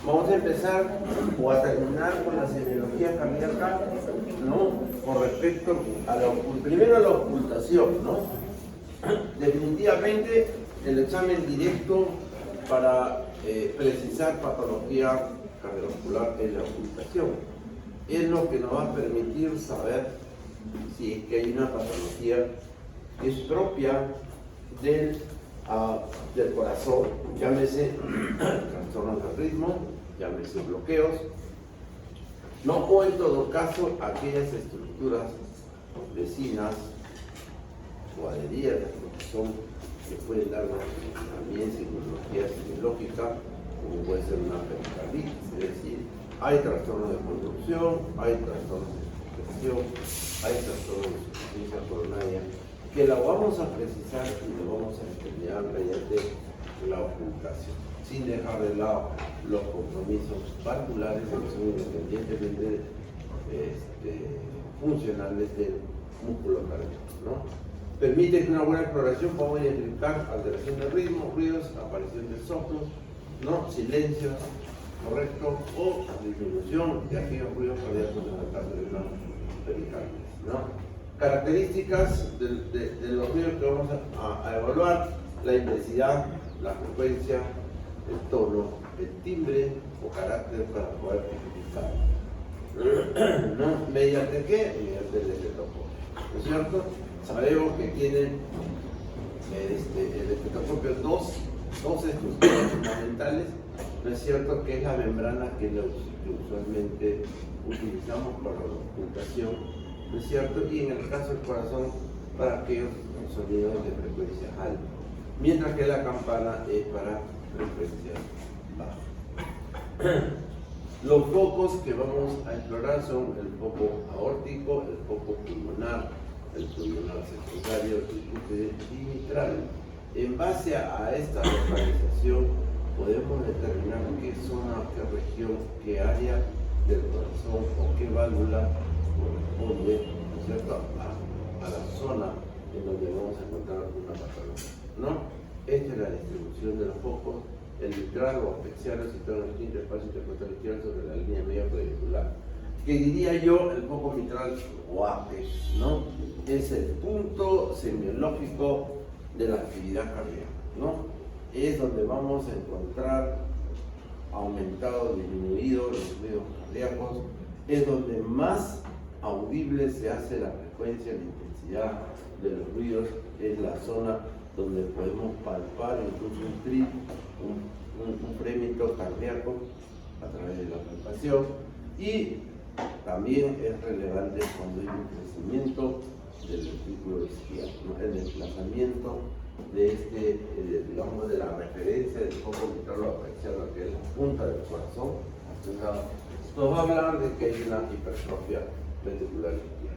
Vamos a empezar o a terminar con la semiología cardíaca, ¿no? Con respecto a primero a la ocultación, ¿no? Definitivamente el examen directo para precisar patología cardiovascular es la ocultación. Es lo que nos va a permitir saber si es que hay una patología que es propia del corazón, llámese trastornos del ritmo, llámese bloqueos, no, o en todo caso aquellas estructuras vecinas o adheridas que pueden dar también semiología semiológica, como puede ser una pericarditis, es decir, hay trastornos de conducción, hay trastornos de presión, hay trastornos de insuficiencia coronaria, que la vamos a precisar y lo vamos a determinar mediante la ocultación, sin dejar de lado los compromisos valvulares que son independientemente funcionales del músculo cardíaco, ¿no? Permite que una buena exploración pueda identificar alteración de ritmo, ruidos, aparición de soplos, ¿no? Silencios, correcto, o disminución de aquellos ruidos cardíacos en el caso de una pericarditis, ¿no? Características de los ruidos que vamos a evaluar: la intensidad, la frecuencia, el tono, el timbre o carácter para poder identificar, ¿no? ¿Mediante qué? Mediante el estetoscopio, ¿no es cierto? Sabemos que tienen el estetoscopio dos estructuras fundamentales, ¿no es cierto? Que es la membrana que usualmente utilizamos para la ocultación, ¿no es cierto? Y en el caso del corazón, para aquellos sonidos de frecuencia alta, mientras que la campana es para frecuencia baja. Los focos que vamos a explorar son el foco aórtico, el foco pulmonar, el pulmonar secundario y mitral. En base a esta localización podemos determinar qué zona, qué región, qué área del corazón o qué válvula corresponde, ¿no es cierto?, a la zona en donde vamos a encontrar una patología, ¿no? Esta es la distribución de los focos. El mitral o apexial situado en el quinto espacio intercostal izquierdo sobre la línea media clavicular. Que diría yo, el foco mitral o apex, ¿no? Es el punto semiológico de la actividad cardíaca, ¿no? Es donde vamos a encontrar aumentado, disminuido los ruidos cardíacos, es donde más audible se hace la frecuencia, la intensidad de los ruidos, es la zona donde podemos palpar incluso un premito cardíaco a través de la palpación, y también es relevante cuando hay un crecimiento del ventrículo izquierdo, ¿no? El desplazamiento de digamos, de la referencia del foco mitral o apexial, que es la punta del corazón, nos va a hablar de que hay una hipertrofia ventricular izquierda.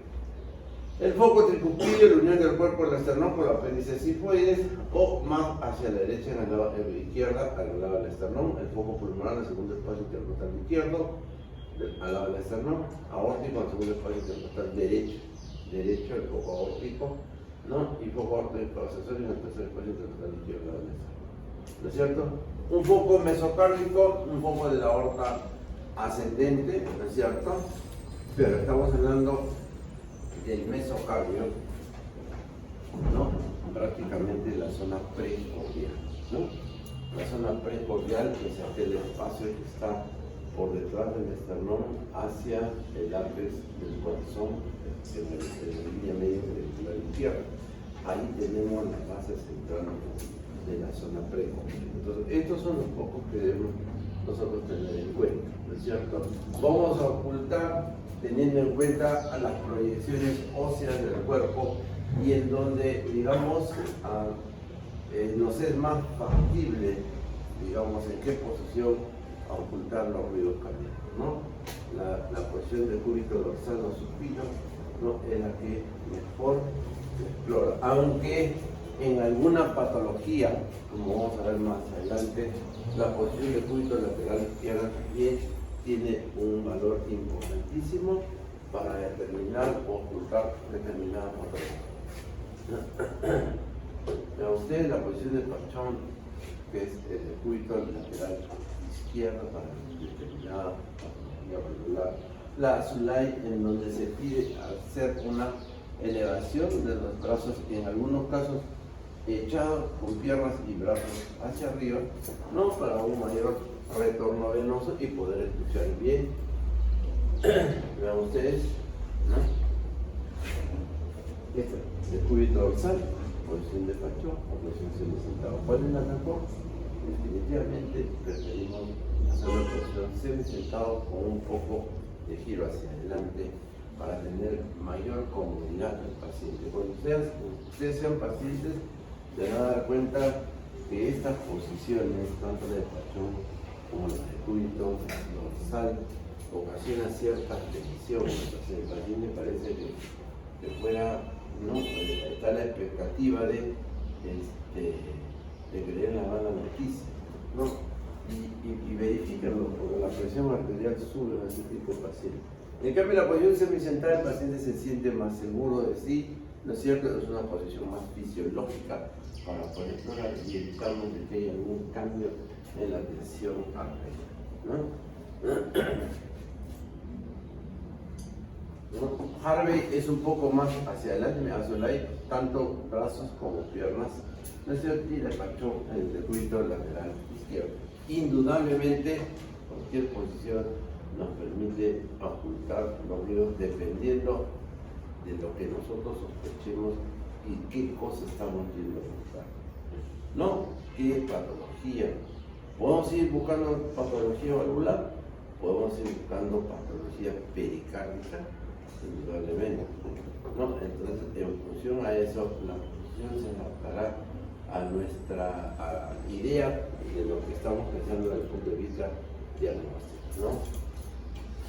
El foco tricupilio, la unión del cuerpo del esternón con la apéndice sifoides, o más hacia la derecha en el lado izquierda, al lado del esternón. El foco pulmonar, el segundo espacio intercostal izquierdo, al lado del esternón. Aórtico, el segundo espacio intercostal derecho, el foco aórtico, ¿no? Y foco aórtico accesorio en el tercer espacio intercostal izquierdo, al lado del esternón, ¿no es cierto? Un foco mesocárdico, un foco de la aorta ascendente, ¿no es cierto? Pero estamos hablando del mesocardio, ¿no? Prácticamente la zona precordial, ¿no? La zona precordial es aquel espacio que está por detrás del esternón hacia el ápex del corazón, en la línea media ventricular izquierda. Ahí tenemos la base central de la zona precordial. Entonces, estos son los focos que debemos nosotros tener en cuenta, ¿no es cierto? Vamos a ocultar teniendo en cuenta a las proyecciones óseas del cuerpo y en donde, digamos, nos es más factible, digamos, en qué posición ocultar los ruidos cardíacos, ¿no? La posición del cúbito dorsal o supino, ¿no?, es la que mejor se explora, aunque en alguna patología, como vamos a ver más adelante, la posición del cúbito lateral izquierda también tiene un valor importantísimo para determinar o ocultar determinada patología. A ustedes la posición del pachón que es el decúbito lateral izquierdo para determinada patología valvular. La Azulay, en donde se pide hacer una elevación de los brazos, en algunos casos echados con piernas y brazos hacia arriba, no, para un mayor retorno venoso y poder escuchar bien. Vean ustedes, ¿no? Este decúbito dorsal, posición de facho o posición semisentado. ¿Cuál es la mejor? Definitivamente preferimos hacer una posición semisentado con un poco de giro hacia adelante para tener mayor comodidad al paciente. Cuando ustedes sean pacientes, se van a dar cuenta que estas posiciones, tanto de pachón como la de decúbito dorsal, ocasiona cierta tensión. Entonces, el paciente parece que fuera, ¿no? Está la expectativa de querer lavar la noticia, ¿no? Y verifíquenlo, porque la presión arterial sube en ese tipo de pacientes. En cambio, la posición semisentada, el paciente se siente más seguro de sí, ¿no es cierto? Es una posición más fisiológica para poder explorar y evitarnos de que haya algún cambio en la tensión arterial, ¿no? Harvey es un poco más hacia adelante, Azulay, tanto brazos como piernas, ¿no es cierto? Y despachó el decúbito lateral izquierdo. Indudablemente, cualquier posición nos permite ocultar los ruidos dependiendo de lo que nosotros sospechemos y qué cosa estamos viendo buscar. No, qué patología. Podemos ir buscando patología valvular, podemos ir buscando patología pericárdica, indudablemente, ¿no? Entonces, en función a eso, la posición se adaptará a nuestra idea de lo que estamos pensando desde el punto de vista diagnóstico, ¿no?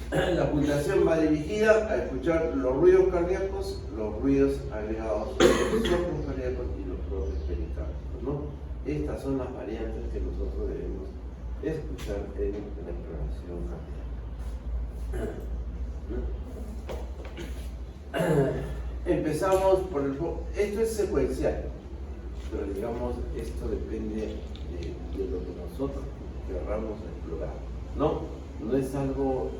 La ocultación va dirigida a escuchar los ruidos cardíacos, los ruidos agregados, los soplos cardíacos y los propios pericárdigos, ¿no? Estas son las variantes que nosotros debemos escuchar en la exploración cardíaca. Empezamos por esto es secuencial, pero digamos, esto depende de lo que nosotros querramos explorar, ¿no? No es algo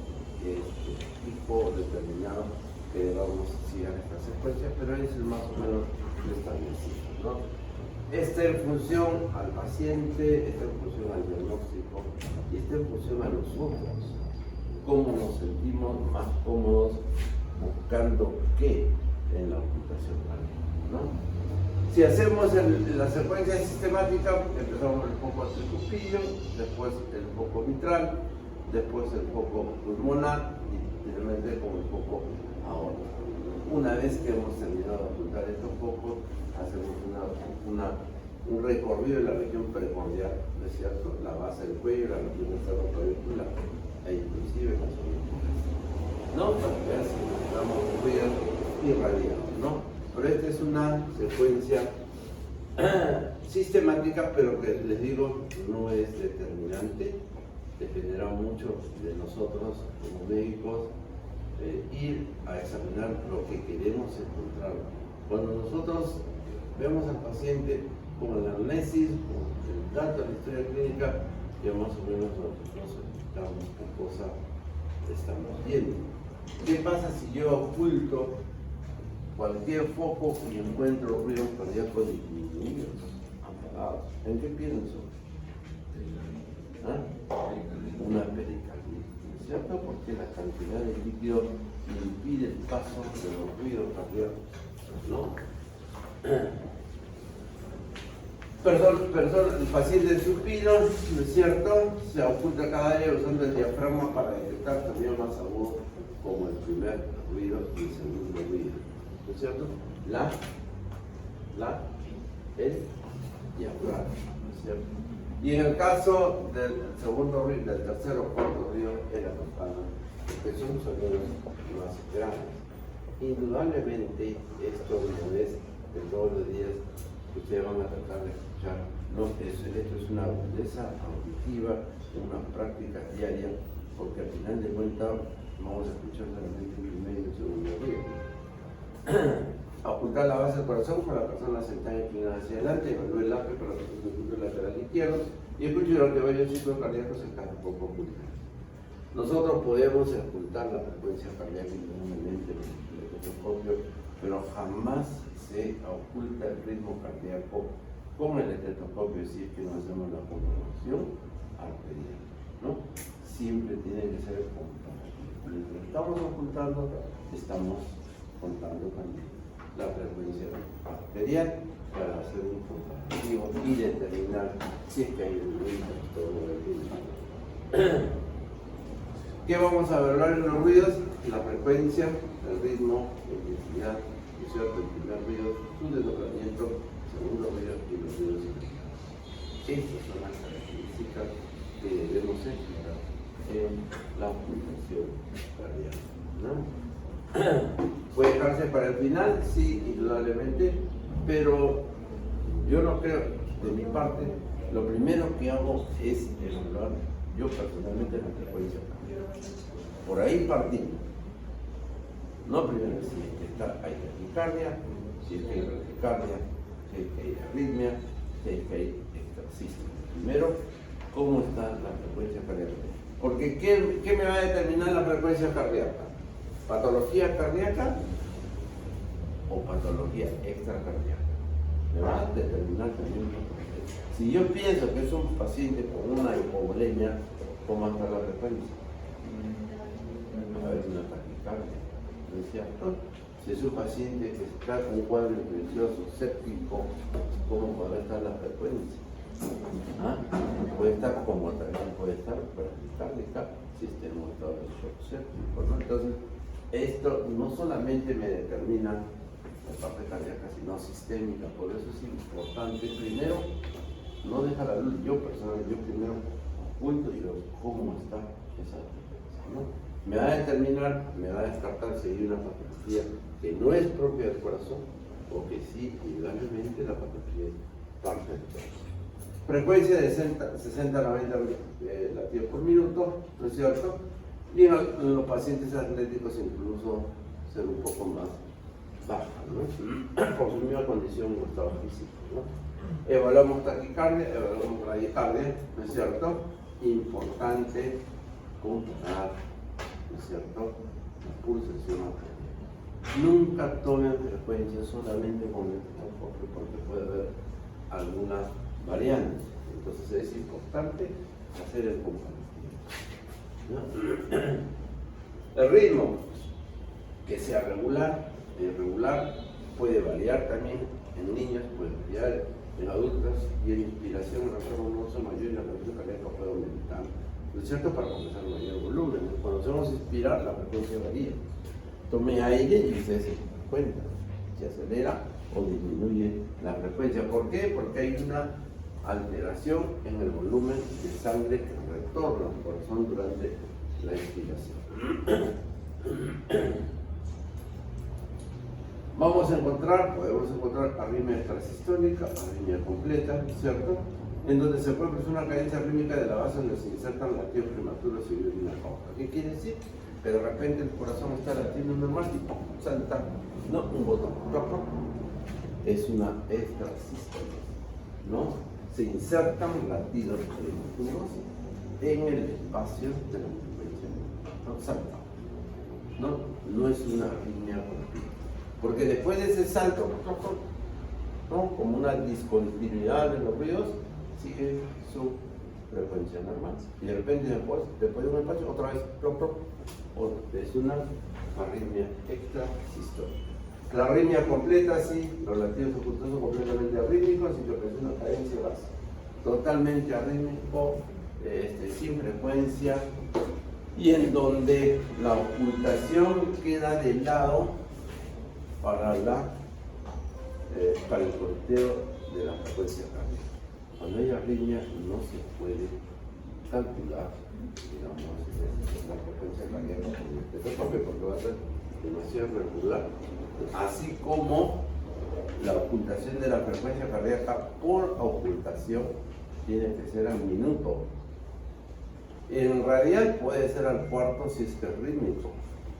tipo determinado que debamos seguir esta secuencia, pero es el más o menos establecido, ¿no? Está en función al paciente, está en función al diagnóstico y está en función a nosotros, cómo nos sentimos más cómodos buscando qué en la ocultación cardíaca, ¿no? Si hacemos la secuencia sistemática, empezamos el foco tricupillo, después el foco mitral, después el foco pulmonar y finalmente con el foco aórtico. Una vez que hemos terminado de ocultar estos focos, hacemos un recorrido de la región precordial, ¿no es cierto? La base del cuello, la región esternoclavicular e inclusive la zona, ¿no? Para ver si necesitamos ruidos irradiados, ¿no? Pero esta es una secuencia sistemática, pero que les digo, no es determinante. Dependerá mucho de nosotros como médicos ir a examinar lo que queremos encontrar. Cuando nosotros vemos al paciente con la anamnesis, con el dato de la historia clínica, ya más o menos nosotros explicamos qué cosa estamos viendo. ¿Qué pasa si yo oculto cualquier foco y encuentro ruidos cardíacos disminuidos, apagados? ¿En qué pienso? ¿Ah? Una pericarditis, ¿no es cierto? Porque la cantidad de líquido impide el paso de los ruidos cardíacos, ¿no? Perdón, el paciente supino, ¿no es cierto? Se oculta cada día usando el diafragma para detectar también más agudo como el primer ruido y el segundo ruido, ¿no es cierto? El diafragma, ¿no es cierto? Y en el caso del segundo ruido, del tercer o cuarto ruido, es la campana, que son sonidos más grandes. Indudablemente, esto no es de todos los días que ustedes van a tratar de escuchar. No, esto es una agudeza auditiva, una práctica diaria, porque al final de cuentas vamos a escuchar solamente el primer y el segundo ruido. ocultar la base del corazón con la persona sentada inclinada hacia adelante, evalúe el AP para los puntos lateral izquierdo y escuche durante varios ciclos cardíacos en cada poco ocultar. Nosotros podemos ocultar la frecuencia cardíaca individualmente en el estetoscopio, pero jamás se oculta el ritmo cardíaco con el estetoscopio si es que no hacemos la comprobación arterial, ¿no? Siempre tiene que ser comparativo. Mientras estamos ocultando, estamos contando también la frecuencia arterial para hacer un comparativo y determinar si es que hay un trastorno del ritmo. ¿Qué vamos a evaluar en los ruidos? La frecuencia, el ritmo, la intensidad, ¿no es cierto? El primer ruido, su desdoblamiento, el segundo ruido y los ruidos implicados. Estas son las características que debemos explorar en la ocultación cardíaca, ¿no? ¿Puede dejarse para el final? Sí, indudablemente, pero yo no creo, de mi parte, lo primero que hago es evaluar yo personalmente la frecuencia cardíaca. Por ahí partimos. No primero si es que hay taquicardia, si es que hay bradicardia, si es que hay arritmia, si es que hay extrasístole. Primero, ¿cómo está la frecuencia cardíaca? Porque ¿qué me va a determinar la frecuencia cardíaca? ¿Patología cardíaca o patología extracardíaca? Me va a determinar también la frecuencia. Si yo pienso que es un paciente con una hipovolemia, ¿cómo está la frecuencia? A ver, una taquicardia, ¿no es cierto? Si es un paciente que está con un cuadro infeccioso séptico, ¿cómo puede estar la frecuencia? ¿Ah? Puede estar como también puede estar bradicardia si está en un estado de shock séptico, ¿no? Entonces, esto no solamente me determina la parte cardíaca, sino sistémica. Por eso es importante, primero, no dejar la luz. Yo personalmente, yo primero oculto y veo cómo está esa frecuencia, ¿no? Me va a determinar, me va a descartar si hay una patología que no es propia del corazón o que sí, indudablemente la patología es parte del corazón. Frecuencia de 60 a 90 latidos por minuto, ¿no es cierto? Y en los pacientes atléticos incluso ser un poco más baja, ¿no? Por su misma condición en estado físico, ¿no? Evaluamos taquicardia, evaluamos bradicardia, ¿no es cierto? Importante comparar, ¿no es cierto?, la pulsación arterial. Nunca tomen frecuencia solamente con el estetoscopio porque puede haber algunas variantes. Entonces es importante hacer el comparativo, ¿no? El ritmo, que sea regular, irregular, puede variar también en niños, puede variar en adultos, y en inspiración el retorno nervioso mayor y la frecuencia cardíaca puede aumentar, ¿no es cierto?, para compensar mayor volumen. Cuando hacemos inspirar, la frecuencia varía. Tome aire y usted se da cuenta si acelera o disminuye la frecuencia. ¿Por qué? Porque hay una alteración en el volumen de sangre que retorna al corazón durante la inspiración. Podemos encontrar arritmia extrasistólica, arritmia completa, ¿cierto?, en donde se puede producir una cadencia rítmica de la base donde se insertan latidos prematuros y una pauta. ¿Qué quiere decir? Que de repente el corazón está latiendo normal y ¡pum!, salta, no un botón, es una extrasistólica, ¿no? Se insertan latidos prematuros en el espacio de la frecuencia, ¿no? Salta, no es una arritmia continua. Porque después de ese salto, ¿no?, como una discontinuidad de los ruidos, sigue su frecuencia normal. Y de repente después de un espacio, otra vez, es una arritmia extrasistólica. La arritmia completa, sí, los latidos ocultos son completamente arrítmicos y lo que es una cadencia básica. Totalmente arrítmico, sin frecuencia, y en donde la ocultación queda de lado para el conteo de la frecuencia cardíaca. Cuando hay arritmia no se puede calcular, digamos, la frecuencia cardíaca con el estetoscopio porque va a ser demasiado irregular. Así como la ocultación de la frecuencia cardíaca por ocultación tiene que ser al minuto. En radial puede ser al cuarto si es que es rítmico,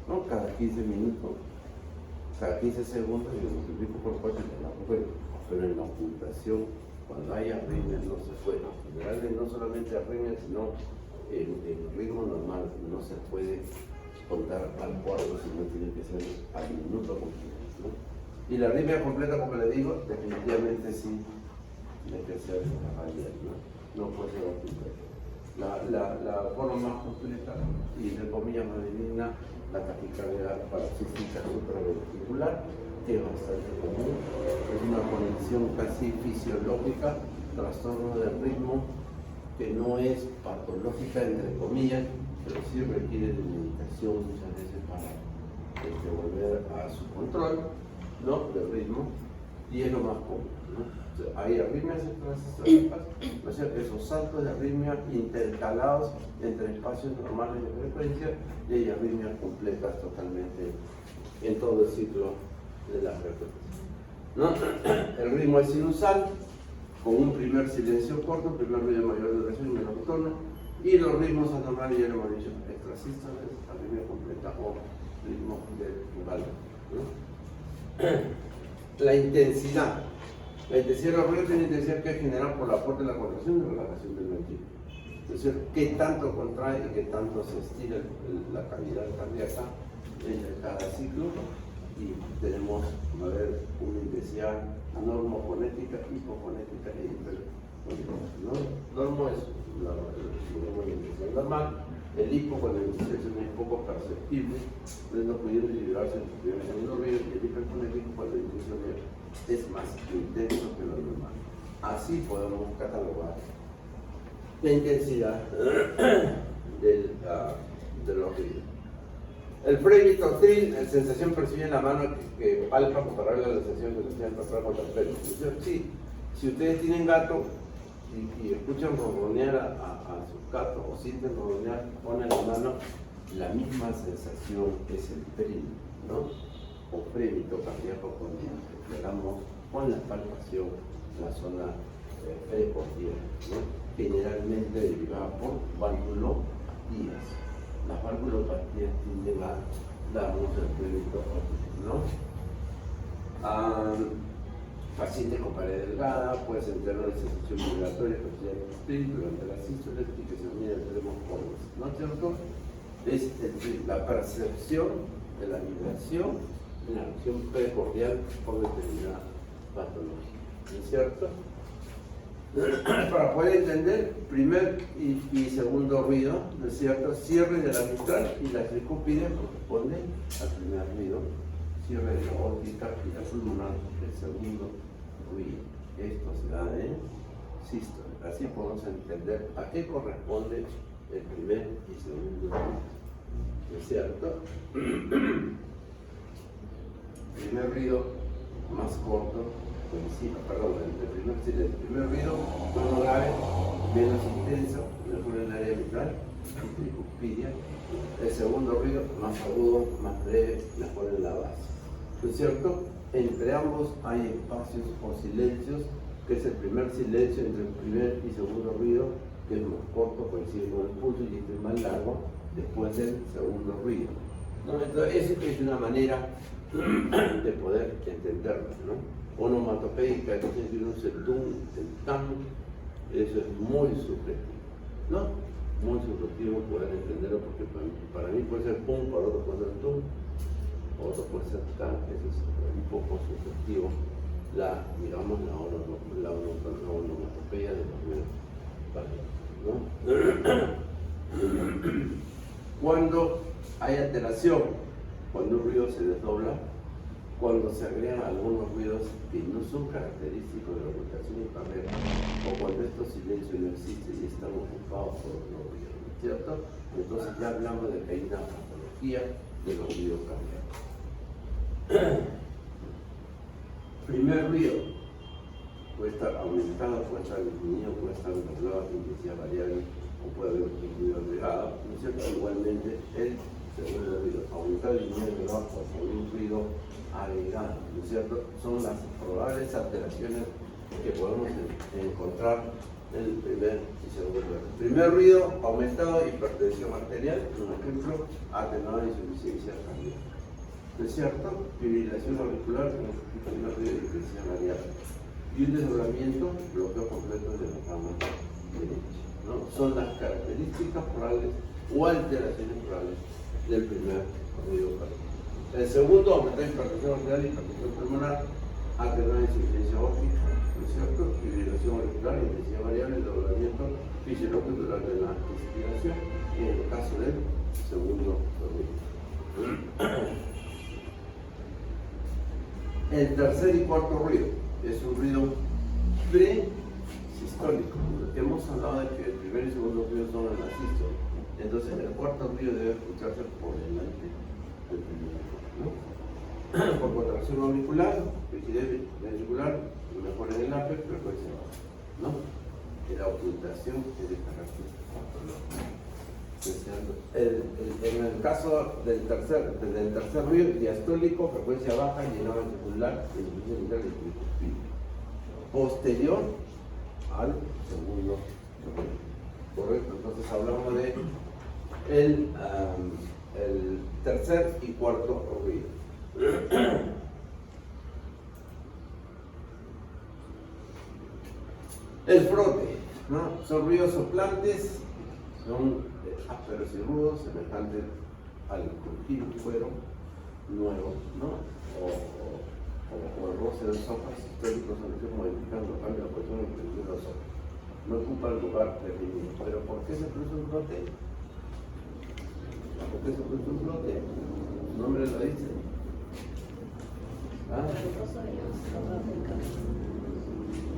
¿no?, cada 15 minutos. cada 15 segundos y lo multiplico por 4 y me la puedo. Pero en la ocultación, cuando hay arritmias, no se puede. En general, no solamente arritmias, sino en ritmo normal, no se puede contar al cuarto, sino tiene que ser al minuto completo, ¿no? Y la arritmia completa, como le digo, definitivamente sí tiene que ser ayer, ¿no? No puede ser completa. La forma más completa y de comillas más benigna, la taquicardia paroxística supraventricular, que es bastante común, es una conexión casi fisiológica, trastorno del ritmo, que no es patológica, entre comillas, pero sí requiere de medicación muchas veces para volver a su control, ¿no?, del ritmo, y es lo más común, ¿no? O sea, hay arritmias extrasistólicas, o sea, esos saltos de arritmia intercalados entre espacios normales de frecuencia, y hay arritmias completas totalmente en todo el ciclo de la frecuencia, ¿no? El ritmo es sinusal, con un primer silencio corto, primer ruido mayor duración y menor tono, y los ritmos anormales, ya lo hemos dicho, extrasístoles, arritmia completa o ritmo de valor, ¿no? La intensidad. La intensidad de los ruidos tiene intensidad que es generada por el aporte de la contracción y relajación del ventrículo. Es decir, qué tanto contrae y qué tanto se estira la cavidad cardíaca entre cada ciclo. Y tenemos, a ver, una intensidad normofonética, hipofonética e hiperfonética, ¿no? Normo es la intensidad normal, el hipo cuando la intensidad es poco perceptible, no pudiendo liberarse en su primer y segundo ruido, y el hiperfonético cuando la intensidad es más intenso que lo normal. Así podemos catalogar la intensidad de los ruidos. El Frege-Tocil, la sensación percibida en la mano que palpa comparable a la sensación que se siente pasar contra el pelo. Sí, si ustedes tienen gato y escuchan ronronear a sus gatos o sienten ronronear, ponen la mano, la misma sensación es el premio, ¿no? O premio cardíaco cuando exploramos con la palpación la zona precordial, ¿no? Generalmente derivada por valvulopatías. Las valvulopatías tienden a darnos el crédito, ¿no? Pacientes con pared delgada, puede sentir una sensación vibratoria que se llama espíritu durante las sístoles y que se mide entre los poros, ¿no es cierto? Es la percepción de la vibración en la acción precordial por determinada patología, ¿no es cierto? Para poder entender primer y segundo ruido, ¿no es cierto? Cierre de la mitral y la tricúpide corresponde al primer ruido, cierre de la aórtica y la pulmonar el segundo ruido. Esto se da en sístole. Así podemos entender a qué corresponde el primer y segundo ruido, ¿no es cierto? Primer ruido más corto. El primer ruido, tono grave, menos intenso, mejor en el área mitral, tricuspidia. El segundo ruido, más agudo, más breve, mejor en la base. ¿No es cierto? Entre ambos hay espacios o silencios, que es el primer silencio entre el primer y segundo ruido, que es más corto, coincide con el pulso, y este es más largo después del segundo ruido, ¿no? Entonces, esa es una manera de poder entenderlo, ¿no? Onomatopeica, entonces el tum, el tam, eso es muy subjetivo, ¿no? Muy subjetivo poder entenderlo, porque para mí puede ser pum, para otro puede ser tum, otro puede ser tam, eso es un poco subjetivo, digamos, la onomatopeya de los medios, ¿no? Cuando hay alteración, cuando un ruido se desdobla, cuando se agregan algunos ruidos que no son característicos de la ocultación cardíaca, o cuando estos silencios no existen y están ocupados por los ruidos, ¿no es cierto? Entonces ya hablamos de que hay una patología de los ruidos cardíacos. Primer ruido puede estar aumentado, puede estar disminuido, puede estar doblado, intensidad variable, o puede haber un ruido agregado, ¿no es cierto? Igualmente el segundo ruido, aumentado, disminuido, o con un ruido agregado, ¿no es cierto? Son las probables alteraciones que podemos encontrar en el primer y segundo ruido. Primer ruido, aumentado, hipertensión arterial, por ejemplo, atenuada insuficiencia cardíaca. ¿no es cierto? Fibrilación auricular con una frecuencia variable. Y un desdoblamiento, bloqueo completo de la rama derecha, ¿no? Son las características orales o alteraciones orales del primer ruido cardíaco. El segundo, aumentar hipertensión arterial y hipertensión pulmonar, alternar insuficiencia óptica, ¿no es cierto? Fibrilación auricular, intensidad variable, desdoblamiento fisiológico durante la inspiración, y en el caso del segundo ruido. El tercer y cuarto ruido es un ruido presistólico. Hemos hablado de que el primer y segundo ruido son en la sístole. Entonces el cuarto ruido debe escucharse por delante del primero, ¿no? Por contracción auricular, rigidez ventricular, mejor en el APE, frecuencia baja, ¿no? La ocultación es de carácter patológico. En el caso del tercer ruido diastólico, frecuencia baja, llenado ventricular, insuficiencia mitral y tricuspide. Posterior al segundo ruido. Correcto, entonces hablamos de el tercer y cuarto ruido. El frote, ¿no? Son ruidos soplantes, son ásperos y rudos, semejantes al crujir un cuero nuevo, ¿no? O el roce de sopas históricos modificando cambio de posición en función de los ojos. No ocupa el lugar definido. Pero ¿por qué se produce un frote? ¿Por qué se produce un frote? ¿Su nombre lo dice? ¿Ah?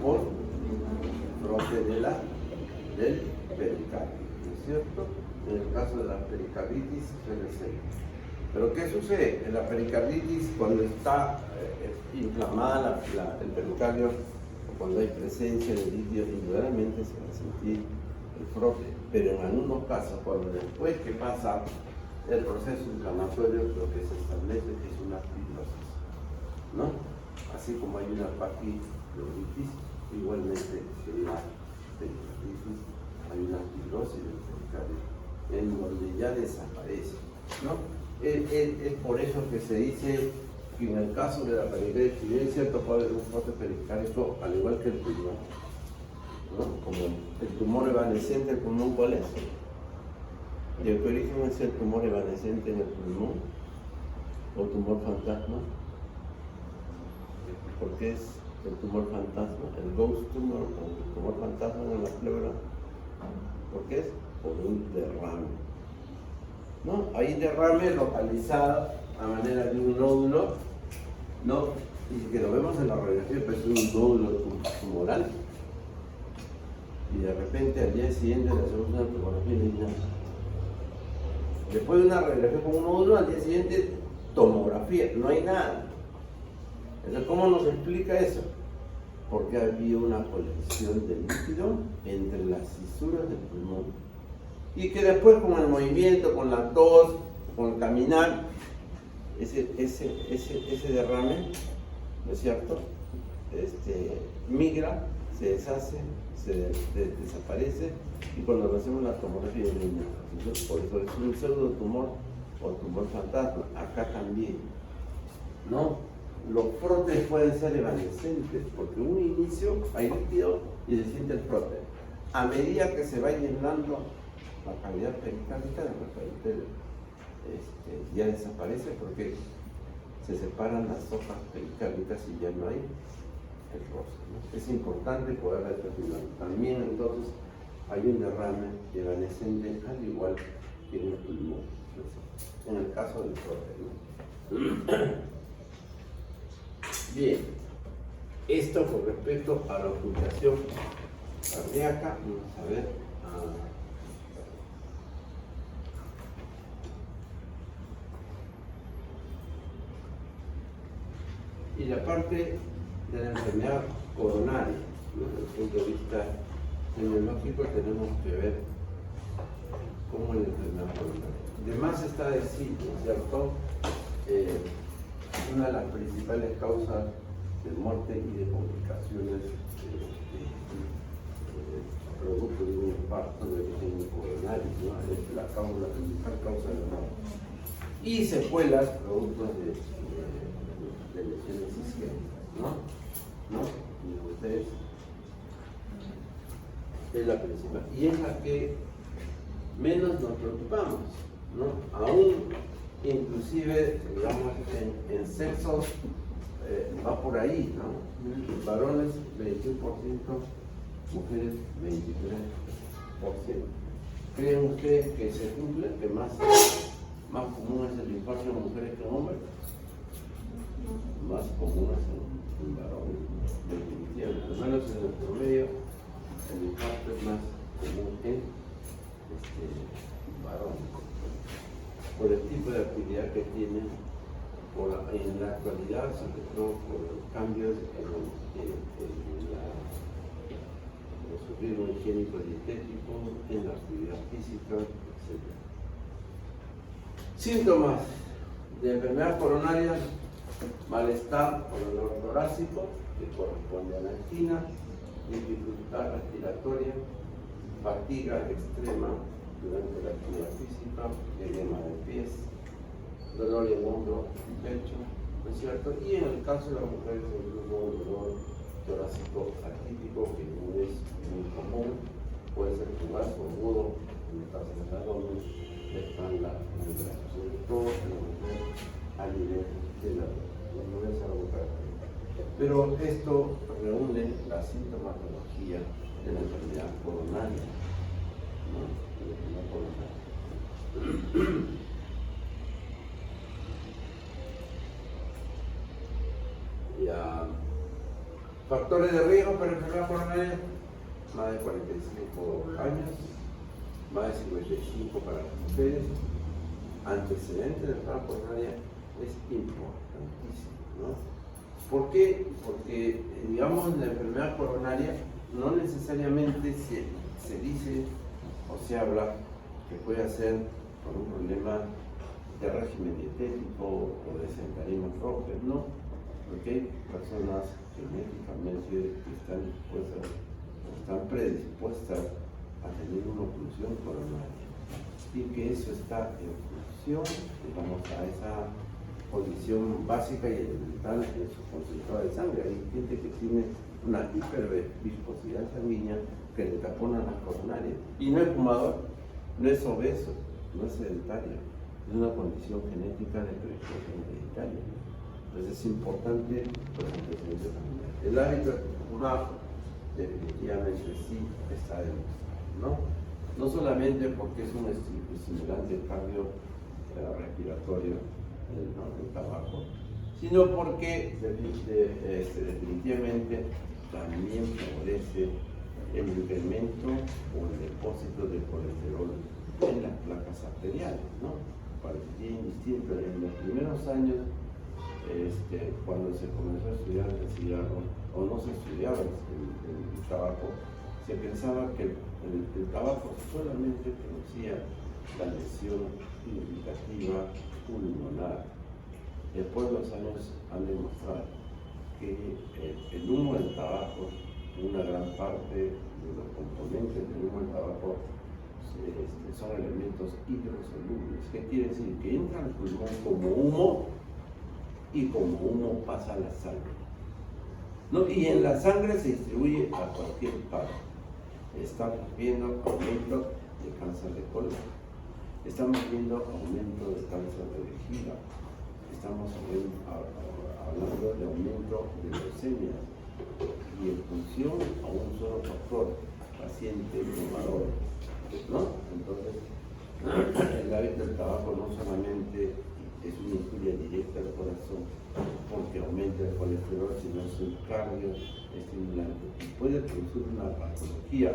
Por frote del pericardio, ¿no es cierto? En el caso de la pericarditis suele ser. Pero ¿qué sucede? En la pericarditis, cuando está inflamada el pericardio, o cuando hay presencia de litio, indudablemente se va a sentir el frote. Pero en algunos casos, cuando después que pasa el proceso inflamatorio, lo que se establece es una fibrosis, ¿no? Así como hay una paquiloritis, igualmente en la pericarditis hay una fibrosis del pericardio, en donde ya desaparece, ¿no? Es por eso que se dice que en el caso de la pericarditis, si bien es cierto, puede haber un frote pericárdico, al igual que el pulmón, ¿no? Como el tumor evanescente, ¿el pulmón cuál es? ¿De qué origen es el tumor evanescente en el pulmón? ¿O tumor fantasma? ¿Por qué es el tumor fantasma? El ghost tumor o el tumor fantasma en la pleura. ¿Por qué es? Por un derrame, ¿no? Hay derrame localizado a manera de un nódulo, ¿no? Y que lo vemos en la radiografía, pues es un nódulo tumoral. Y de repente al día siguiente le hacemos una tomografía y no hay nada. Después de una radiografía con un nódulo, al día siguiente tomografía, no hay nada. Entonces, ¿cómo nos explica eso? Porque había una colección de líquido entre las fisuras del pulmón y que después con el movimiento, con la tos, con el caminar, ese derrame, ¿no es cierto? Migra, se deshace, desaparece, y cuando hacemos la tomografía de niños, entonces por eso es un pseudotumor o tumor fantasma. Acá también, ¿no? Los frotes pueden ser evanescentes porque un inicio hay líquido y se siente el frote. A medida que se va llenando la cavidad pericárdica, de repente ya desaparece porque se separan las hojas pericárdicas y ya no hay el roce, ¿no? Es importante poder determinar. También entonces hay un derrame evanescente al igual que en el pulmón, ¿no? En el caso del frote, ¿no? Bien, esto con respecto a la ocultación cardíaca. Vamos a ver. Y la parte de la enfermedad coronaria, ¿no? Desde el punto de vista semiológico tenemos que ver cómo es la enfermedad coronaria. De más está decir, ¿no es cierto? Una de las principales causas de muerte y de complicaciones producto de un infarto de origen coronario, ¿no? Es la principal causa de muerte. y secuelas producto de lesiones isquémicas, ¿no? Y ustedes, es la principal, y es la que menos nos preocupamos, ¿no? Aún, inclusive, digamos, en sexos, va por ahí, ¿no? Varones 21%, mujeres 23%. ¿Creen ustedes que se cumple, que más común es el infarto en mujeres que en hombres? Más común es en varones, definitivamente. Al menos en el promedio, el infarto es más común en varones, por el tipo de actividad que tienen, en la actualidad, sobre todo por los cambios en su ritmo higiénico dietético, en la actividad física, etc. Síntomas de enfermedad coronaria: malestar por el dolor torácico, que corresponde a la angina, dificultad respiratoria, fatiga extrema durante la actividad física, edema de pies, dolor en hombro y pecho, ¿no es cierto? Y en el caso de las mujeres, incluso un dolor torácico atípico, que no es muy común, puede ser fugaz o agudo, en el caso del abdomen, de espalda, sobre todo en la mujer a nivel de la mujer bucal. Pero esto reúne la sintomatología de la enfermedad coronaria, ¿no? De la enfermedad coronaria. Factores de riesgo para enfermedad coronaria: más de 45 años, más de 55 para las mujeres. Antecedentes de enfermedad coronaria es importantísimo, ¿no? ¿Por qué? Porque, digamos, en la enfermedad coronaria no necesariamente se dice o se habla que puede ser por un problema de régimen dietético o de sedentarismo propio, ¿no? Porque hay personas genéticamente que están predispuestas a tener una oclusión coronaria, y que eso está en función, digamos, a esa condición básica y elemental en su concentrado de sangre. Hay gente que tiene una hiperviscosidad sanguínea que le tapona las coronarias, y no es fumador, no es obeso, no es sedentario, es una condición genética de predisposición hereditaria. Entonces es importante los antecedentes familiares. El hábito de fumar definitivamente sí está demostrado, ¿no? No solamente porque es un estimulante cardiorrespiratorio, el tabaco, sino porque definitivamente también favorece el incremento o el depósito de colesterol en las placas arteriales, ¿no? Parecería indistinto. En los primeros años, cuando se comenzó a estudiar el cigarro, o no se estudiaba el tabaco, se pensaba que el tabaco solamente producía la lesión significativa pulmonar. Después los años han demostrado que el humo del tabaco, una gran parte de los componentes del humo del tabaco son elementos hidrosolubles. ¿Qué quiere decir? Que entra al pulmón como humo, y como humo pasa a la sangre, ¿no? Y en la sangre se distribuye a cualquier parte. Estamos viendo aumento de cáncer de colon, estamos viendo aumento de cáncer de vejiga, estamos hablando de aumento de leucemia, y en función a un solo factor, paciente fumador, ¿no? Entonces, el hábito del tabaco no solamente es una injuria directa al corazón porque aumenta el colesterol, sino es un cardioestimulante y puede producir una patología,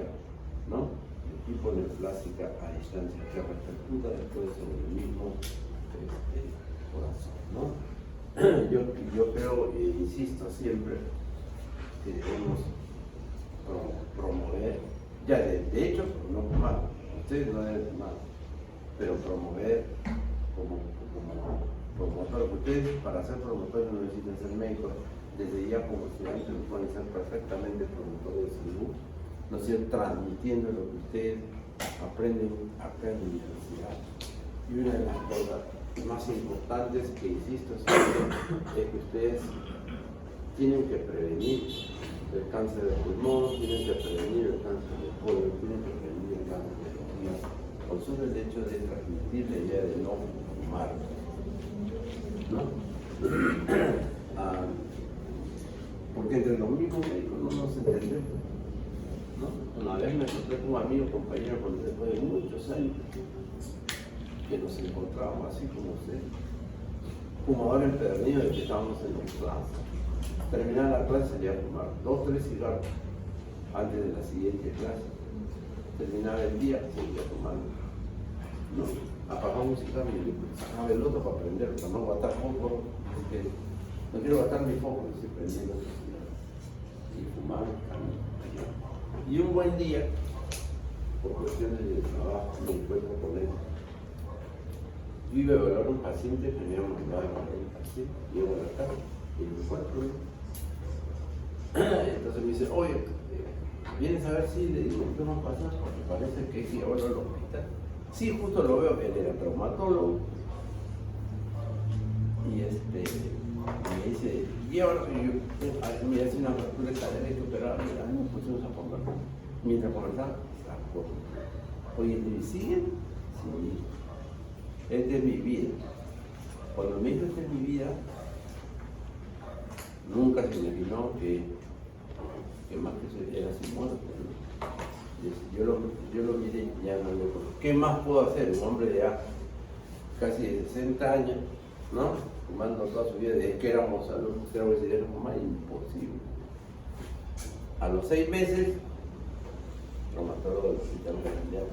¿no?, de tipo neoplásica a distancia que repercuta después sobre el mismo corazón, ¿no? Yo creo e insisto siempre que debemos promover, ya de hecho, no fumar, ustedes no deben fumar, pero promover como promotor, porque ustedes para ser promotores no necesitan ser médicos, desde ya como estudiantes pueden ser perfectamente promotores de salud, no sé, transmitiendo lo que ustedes aprenden acá en la universidad, Y una de las cosas más importantes que insisto siempre es que ustedes tienen que prevenir el cáncer de pulmón, tienen que prevenir el cáncer de colon, tienen que prevenir el cáncer de vejiga, con solo el hecho de transmitir la idea de no fumar, ¿no? Porque entre los mismos médicos no nos entendemos, ¿no? Una vez me encontré con un amigo, compañero, después de muchos años, que nos encontrábamos así como usted, fumador empedernido de que estábamos en la clase. Terminaba la clase salía a fumar 2 o 3 cigarros antes de la siguiente clase. Terminaba el día, seguía fumando. ¿No? Apagaba un cigarro y sacaba el otro para prender, para no gastar foco, porque no quiero gastar mi foco, estoy prendiendo ese cigarro. Y fumaba. Y un buen día, por cuestiones de trabajo, me encuentro con él. Yo iba a evaluar un paciente que me había mandado a evaluar un paciente, llego a la casa y me encuentro. Entonces me dice, oye, ¿vienes a ver si le digo qué me pasa? Porque parece que hay que llevarlo al hospital. Sí, justo lo veo, él era traumatólogo. Y me dice, llévalo. Y yo, me hace una fractura de cadera y que operar. Mira, nos pusimos a conversar. Mientras conversaba, oye, ¿te siguen? Sí. Esta es mi vida. Cuando me dijo esta es mi vida, nunca se me imaginó que más que eso era sin muerte, ¿no? Yo lo miré y ya no le digo, ¿qué más puedo hacer? Un hombre de ya casi de 60 años, ¿no? Fumando toda su vida, desde que éramos alumnos, era más imposible. A los 6 meses, traumatólogo del hospital familiar,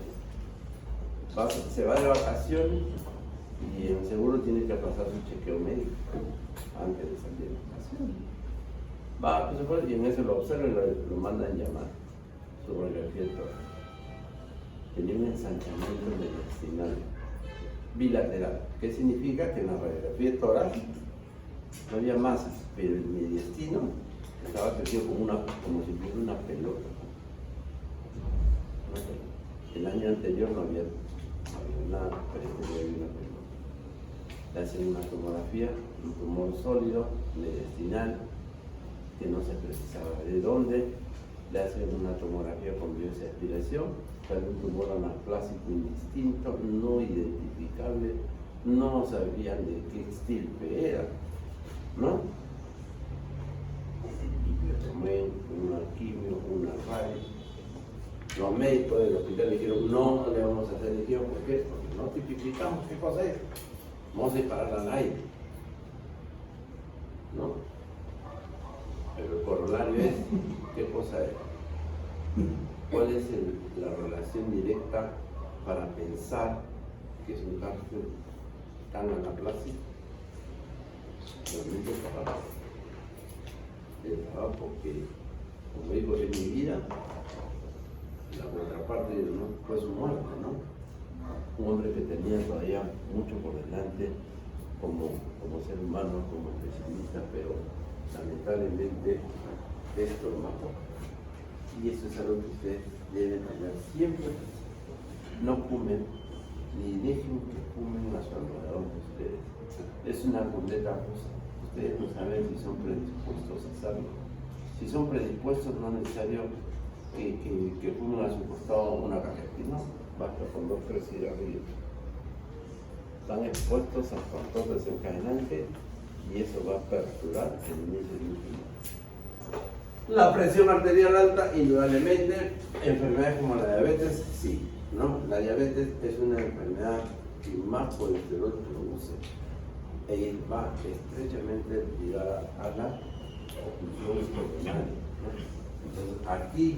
se va de vacaciones y en seguro tiene que pasar su chequeo médico antes de salir de vacaciones. Va, pues se fue y en eso lo observan y lo mandan llamar su radiografía torácica. Tenía un ensanchamiento mediastinal bilateral. ¿Qué significa? Que en la radiografía torácica no había masas, pero el mediastino estaba crecido como si fuera una pelota. El año anterior no había nada, pero este día había una pelota. Le hacen una tomografía, un tumor sólido, mediastinal, que no se precisaba de dónde. Le hacen una tomografía con biopsia de aspiración, sale un tumor anaplásico indistinto, no identificable, no sabían de qué estirpe era, ¿no? Y le tomé una quimio, una radio. Los médicos del hospital le dijeron, no le vamos a hacer quimio, ¿por qué? Porque no tipificamos qué cosa es. Vamos a dispararla al aire, ¿no? Pero el corolario es, ¿qué cosa es? ¿Cuál es la relación directa para pensar que es un cáncer tan anaplásico? Realmente el trabajo, porque, como digo, en mi vida, la contraparte no fue su muerte, ¿no? Un hombre que tenía todavía mucho por delante como ser humano, como especialista, pero lamentablemente esto lo mató. Y eso es algo que ustedes deben tener siempre. No fumen, ni dejen que fumen a su alrededor de ustedes. Es una completa cosa. Ustedes no saben si son predispuestos a hacerlo. Si son predispuestos, no es necesario que fumen a su costado una cajetilla, no, basta con 2 o 3 cigarrillos. Están expuestos a factor desencadenante y eso va a perturbar el inicio de un tumor. La presión arterial alta, indudablemente, enfermedades como la diabetes, sí, ¿no? La diabetes es una enfermedad que más colesterol produce e va estrechamente ligada a la oclusión coronaria, ¿no? Entonces, aquí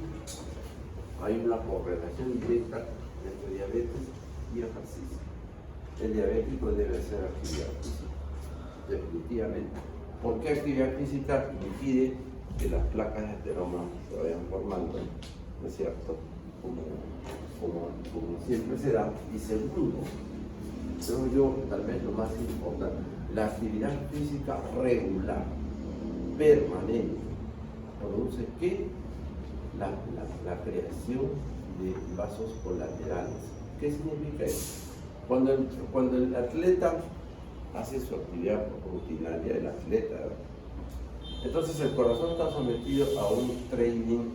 hay una correlación directa entre diabetes y ejercicio. El diabético debe hacer actividad física, definitivamente. ¿Por qué actividad física? Impide que las placas de ateroma se vayan formando, ¿no es cierto? Como siempre se da. Y segundo, creo yo, tal vez lo más importante, la actividad física regular, permanente, produce ¿qué? La creación de vasos colaterales. ¿Qué significa eso? Cuando el atleta hace su actividad rutinaria, el atleta, entonces el corazón está sometido a un training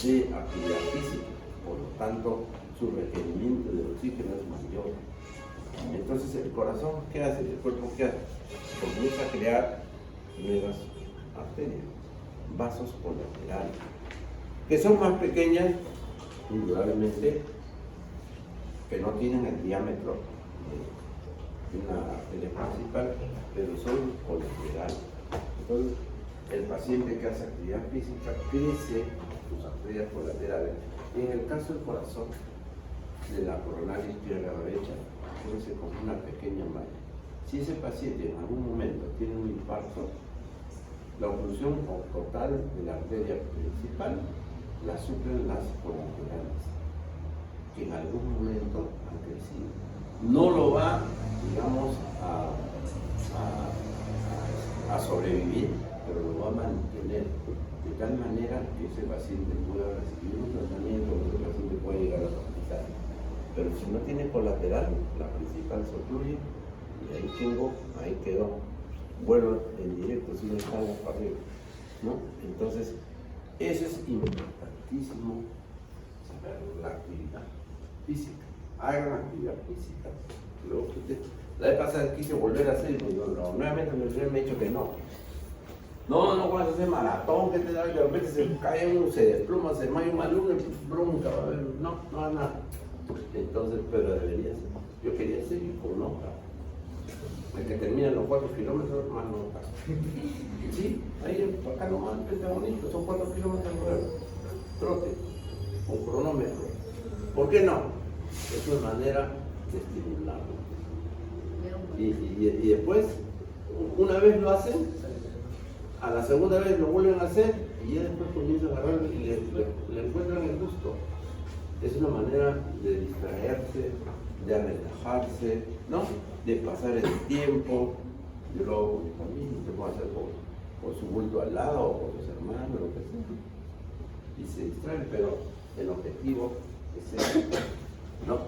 de actividad física, por lo tanto su requerimiento de oxígeno es mayor. Entonces el corazón, ¿qué hace? El cuerpo, ¿qué hace? Comienza a crear nuevas arterias, vasos colaterales, que son más pequeñas, indudablemente, que no tienen el diámetro de una arteria principal, pero son colaterales. Entonces, el paciente que hace actividad física crece sus arterias colaterales. Y en el caso del corazón, de la coronaria izquierda a la derecha, crece como una pequeña malla. Si ese paciente en algún momento tiene un infarto, la oclusión total de la arteria principal la suplen las colaterales, que en algún momento han crecido. No lo va, digamos, a sobrevivir, pero lo va a mantener de tal manera que ese paciente pueda recibir un tratamiento, que ese paciente pueda llegar a la hospital. Pero si no tiene colateral, la principal se ocluye y ahí quedó. Vuelvo en directo, si no estamos para arriba, ¿no? Entonces, eso es importantísimo, saber la actividad física. Hagan actividad física. Luego, la vez pasada quise volver a hacer y nuevamente me he dicho que no. No vas a hacer maratón, que te da, y a veces se cae uno, se desploma, se desmaya un alumno, bronca, va a ver, no va nada. Entonces, pero debería ser. Yo quería seguir con nota. El que termina los 4 kilómetros, más nota. Sí, ahí acá nomás, está bonito, son 4 kilómetros nuevos. Trote, con cronómetro. ¿Por qué no? Es una manera de estimularlo. Y después, una vez lo hacen, a la segunda vez lo vuelven a hacer y ya después comienzan a agarrar y le encuentran el gusto. Es una manera de distraerse, de relajarse, ¿no? De pasar el tiempo. Yo lo hago con mi familia, lo puedo hacer con su bulto al lado o con sus hermanos, lo que sea. Y se distraen, pero el objetivo es ese, ¿no?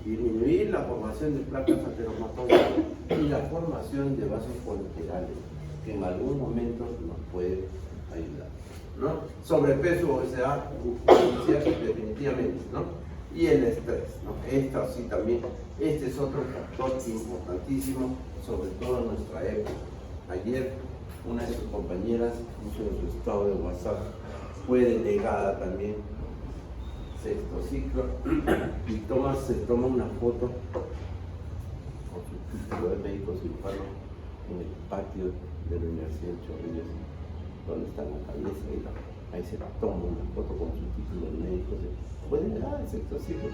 Disminuir la formación de placas ateromatosis y la formación de vasos colaterales, que en algún momento nos puede ayudar, ¿no? Sobrepeso, obesidad, definitivamente, ¿no? Y el estrés, ¿no? Esto sí también, este es otro factor importantísimo, sobre todo en nuestra época. Ayer una de sus compañeras puso en su estado de WhatsApp, fue delegada también, sexto ciclo, y se toma una foto con su título de médico cirujano en el patio de la Universidad de Chorrillos, donde está la cabeza, ahí se toma una foto con su título de médico, puede dar el sexto ciclo.